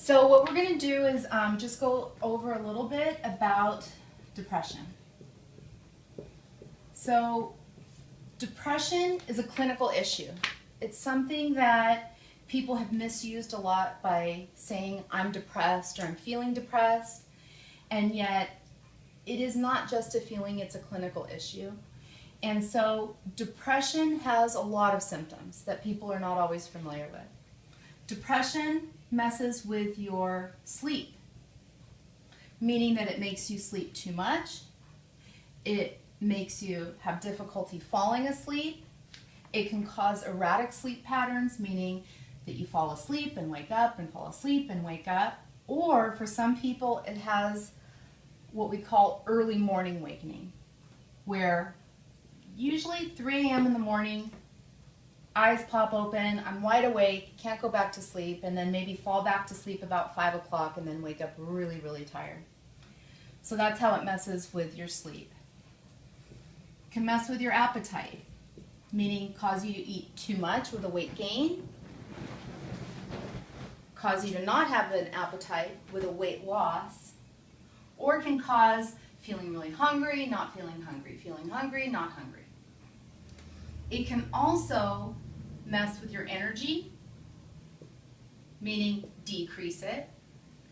So what we're going to do is just go over a little bit about depression. So depression is a clinical issue. It's something that people have misused a lot by saying I'm depressed or I'm feeling depressed, and yet it is not just a feeling, it's a clinical issue. And so depression has a lot of symptoms that people are not always familiar with. Depression messes with your sleep, meaning that it makes you sleep too much. It makes you have difficulty falling asleep. It can cause erratic sleep patterns, meaning that you fall asleep and wake up and fall asleep and wake up. Or for some people, it has what we call early morning awakening, where usually 3 a.m. in the morning, eyes pop open, I'm wide awake, can't go back to sleep, and then maybe fall back to sleep about 5 o'clock and then wake up really, really tired. So that's how it messes with your sleep. It can mess with your appetite, meaning cause you to eat too much with a weight gain, cause you to not have an appetite with a weight loss, or it can cause feeling really hungry, not feeling hungry, not hungry. It can also mess with your energy, meaning decrease it.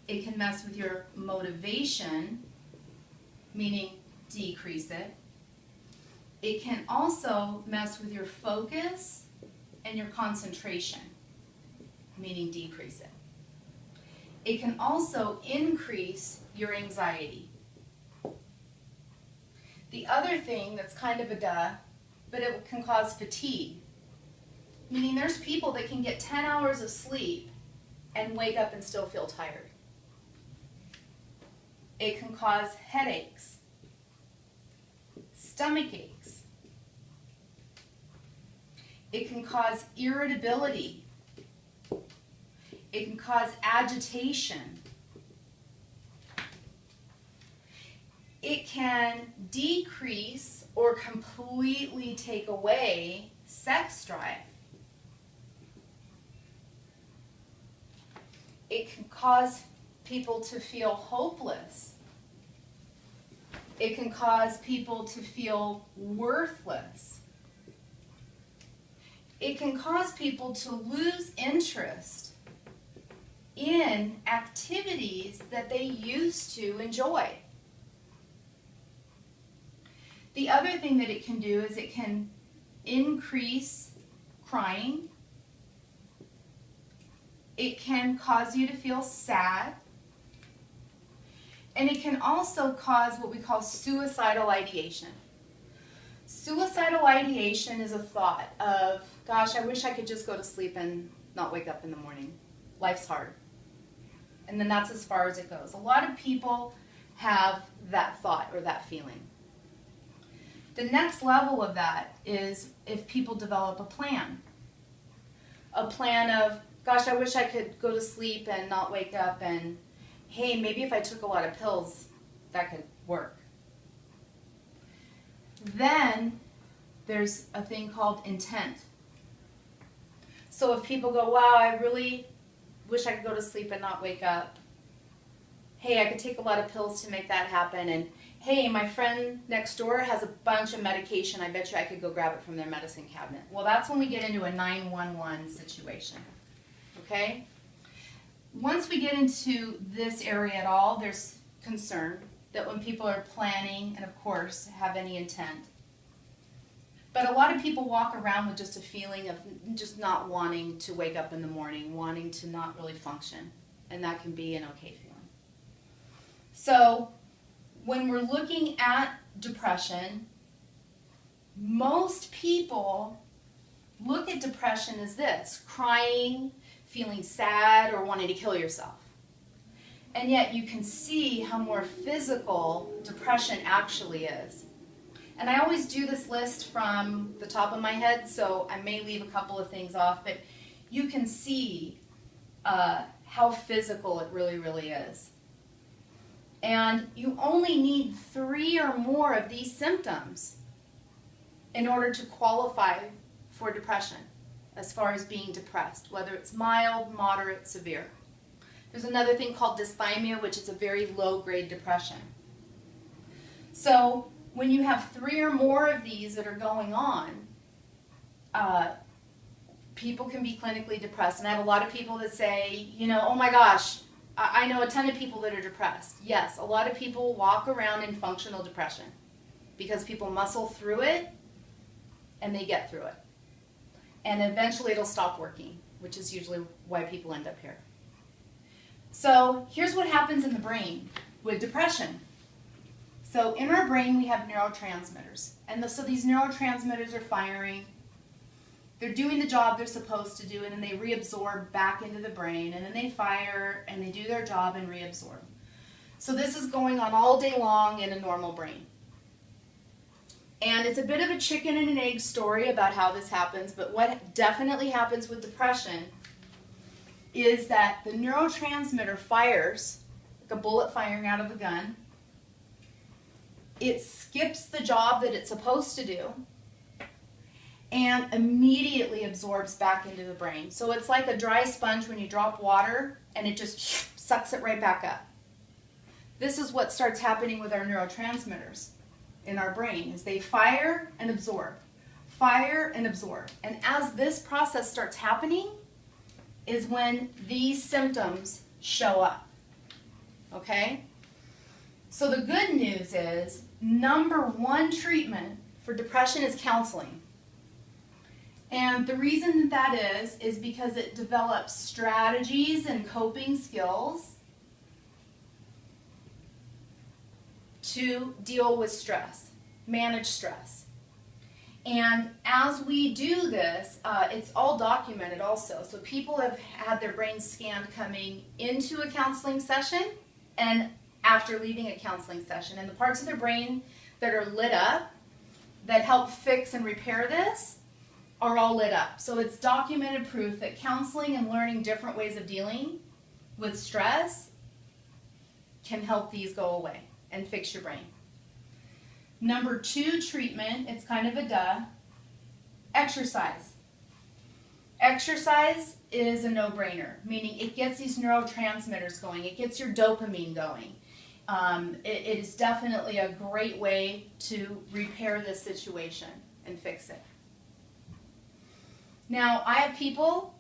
It can mess with your motivation, meaning decrease it. It can also mess with your focus and your concentration, meaning decrease it. It can also increase your anxiety. The other thing that's kind of a duh, but it can cause fatigue, meaning there's people that can get 10 hours of sleep and wake up and still feel tired. It can cause headaches, stomach aches. It can cause irritability. It can cause agitation. It can decrease or completely take away sex drive. It can cause people to feel hopeless. It can cause people to feel worthless. It can cause people to lose interest in activities that they used to enjoy. The other thing that it can do is it can increase crying. It can cause you to feel sad. And it can also cause what we call suicidal ideation. Suicidal ideation is a thought of, gosh, I wish I could just go to sleep and not wake up in the morning. Life's hard. And then that's as far as it goes. A lot of people have that thought or that feeling. The next level of that is if people develop a plan. A plan of, gosh, I wish I could go to sleep and not wake up, and hey, maybe if I took a lot of pills, that could work. Then there's a thing called intent. So if people go, wow, I really wish I could go to sleep and not wake up. Hey, I could take a lot of pills to make that happen, and hey, my friend next door has a bunch of medication. I bet you I could go grab it from their medicine cabinet. Well, that's when we get into a 911 situation, okay? Once we get into this area at all, there's concern that when people are planning and, of course, have any intent. But a lot of people walk around with just a feeling of just not wanting to wake up in the morning, wanting to not really function, and that can be an okay feeling. So when we're looking at depression, most people look at depression as this: crying, feeling sad, or wanting to kill yourself. And yet you can see how more physical depression actually is. And I always do this list from the top of my head, so I may leave a couple of things off, but you can see how physical it really, really is. And you only need 3 or more of these symptoms in order to qualify for depression, as far as being depressed, whether it's mild, moderate, severe. There's another thing called dysthymia, which is a very low-grade depression. So when you have 3 or more of these that are going on, people can be clinically depressed. And I have a lot of people that say, you know, oh my gosh, I know a ton of people that are depressed. Yes, a lot of people walk around in functional depression because people muscle through it and they get through it. And eventually it'll stop working, which is usually why people end up here. So here's what happens in the brain with depression. So in our brain we have neurotransmitters. And so these neurotransmitters are firing. They're doing the job they're supposed to do, and then they reabsorb back into the brain, and then they fire and they do their job and reabsorb. So this is going on all day long in a normal brain. And it's a bit of a chicken and an egg story about how this happens, but what definitely happens with depression is that the neurotransmitter fires, like a bullet firing out of a gun. It skips the job that it's supposed to do and immediately absorbs back into the brain. So it's like a dry sponge when you drop water and it just sucks it right back up. This is what starts happening with our neurotransmitters in our brain, is they fire and absorb, fire and absorb. And as this process starts happening is when these symptoms show up, okay? So the good news is, #1 treatment for depression is counseling. And the reason that is because it develops strategies and coping skills to deal with stress, manage stress. And as we do this, it's all documented also. So people have had their brains scanned coming into a counseling session and after leaving a counseling session. And the parts of their brain that are lit up, that help fix and repair this, are all lit up. So it's documented proof that counseling and learning different ways of dealing with stress can help these go away and fix your brain. #2 treatment, it's kind of a duh, exercise. Exercise is a no-brainer, meaning it gets these neurotransmitters going, it gets your dopamine going. It is definitely a great way to repair this situation and fix it. Now, I have people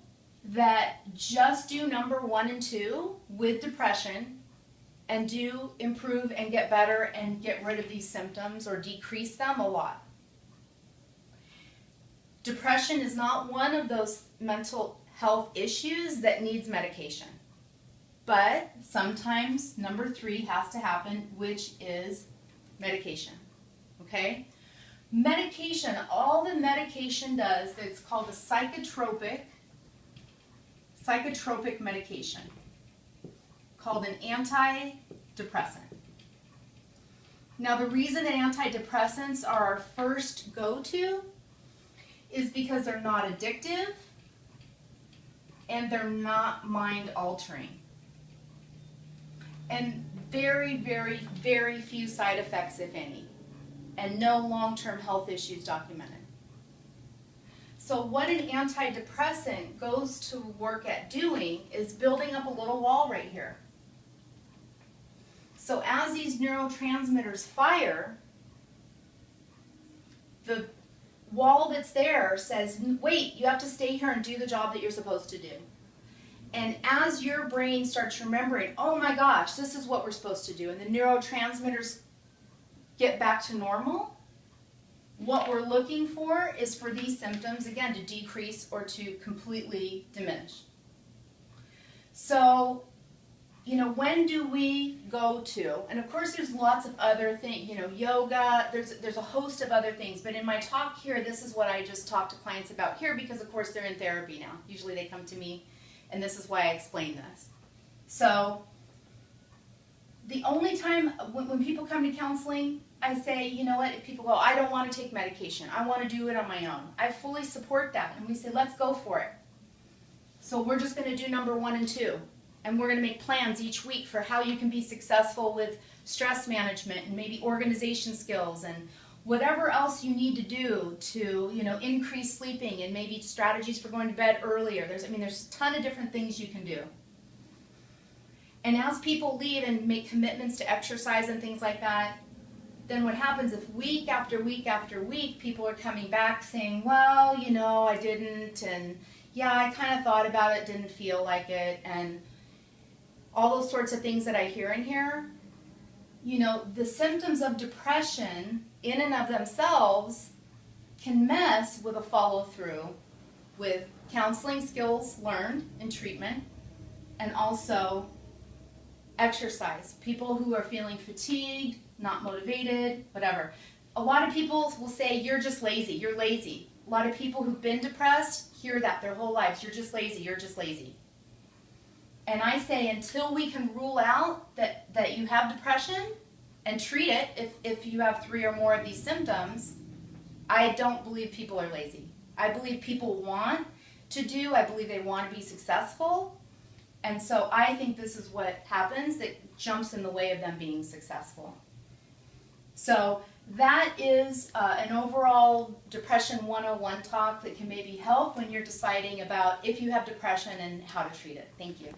that just do #1 and 2 with depression and do improve and get better and get rid of these symptoms or decrease them a lot. Depression is not one of those mental health issues that needs medication. But sometimes #3 has to happen, which is medication, okay? Medication, all the medication does, it's called a psychotropic medication, called an antidepressant. Now the reason that antidepressants are our first go-to is because they're not addictive and they're not mind-altering. And very, very, very few side effects, if any, and no long-term health issues documented. So what an antidepressant goes to work at doing is building up a little wall right here. So as these neurotransmitters fire, the wall that's there says, wait, you have to stay here and do the job that you're supposed to do. And as your brain starts remembering, oh my gosh, this is what we're supposed to do, and the neurotransmitters get back to normal, what we're looking for is for these symptoms, again, to decrease or to completely diminish. So, you know, when do we go to, and of course there's lots of other things, you know, yoga, there's a host of other things, but in my talk here, this is what I just talk to clients about here because of course they're in therapy now. Usually they come to me and this is why I explain this. So, the only time when people come to counseling, I say, you know what, if people go, I don't want to take medication, I want to do it on my own. I fully support that, and we say, let's go for it. So we're just going to do #1 and 2, and we're going to make plans each week for how you can be successful with stress management and maybe organization skills and whatever else you need to do to, you know, increase sleeping and maybe strategies for going to bed earlier. There's a ton of different things you can do. And as people leave and make commitments to exercise and things like that, then what happens if week after week after week people are coming back saying, well, you know, I didn't, and yeah, I kind of thought about it, didn't feel like it, and all those sorts of things that I hear in here. You know, the symptoms of depression in and of themselves can mess with a follow-through with counseling skills learned in treatment, and also exercise. People who are feeling fatigued, not motivated, whatever. A lot of people will say, you're just lazy, you're lazy. A lot of people who've been depressed hear that their whole lives, you're just lazy, you're just lazy. And I say, until we can rule out that you have depression and treat it, if you have 3 or more of these symptoms, I don't believe people are lazy. I believe people want to do, I believe they want to be successful. And so I think this is what happens that jumps in the way of them being successful. So that is an overall Depression 101 talk that can maybe help when you're deciding about if you have depression and how to treat it. Thank you.